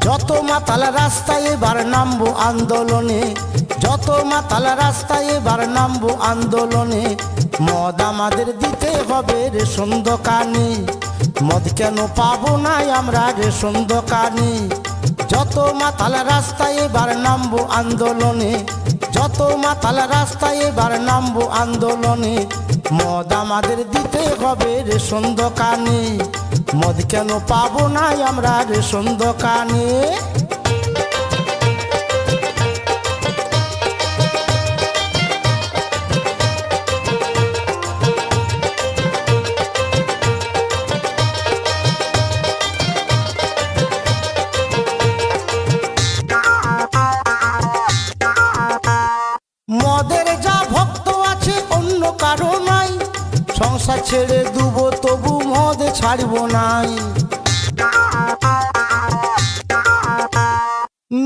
যত মাতাল রাস্তায় এবার নামবো আন্দোলনে, যত মাতাল রাস্তায় এবার নামবো আন্দোলনে। মদ আমাদের দিতে হবে রেশন দোকানে, মদ কেন পাবো না আমরা রেশন দোকানে। যত মাতাল রাস্তায় এবার নামবো আন্দোলনে, যত মাতাল রাস্তায় এবার নামবো আন্দোলনে। মদ আমাদের দিতে হবে রেশন দোকানে, মদ কেন পাবো না আমরা রেশন দোকানে। মদের যা ভক্ত আছে অন্য কারো নাই, সংসার ছেড়ে দুবো তবু মদ ছাড়বো নাই।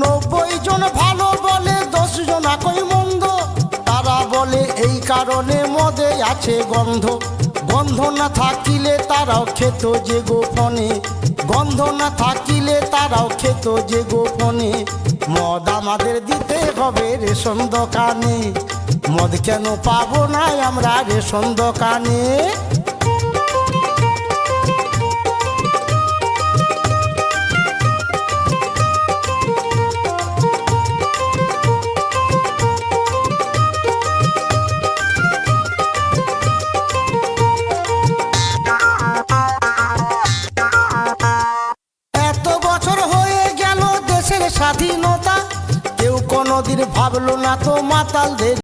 90 জন ভালো বলে 10 জন একই মন্দ, তারা বলে এই কারণে মদে আছে গন্ধ। গন্ধ না থাকিলে তারাও খেত যে গোপনে, গন্ধ না থাকিলে তারাও খেত যে গোপনে। মদ আমাদের দিতে হবে রেশন দোকানে, মদ কেন পাবো না আমরা রেশন দোকানে। এত বছর হয়ে গেল দেশের স্বাধীনতা, কেউ কোনোদিন ভাবলো না তো মাতালদের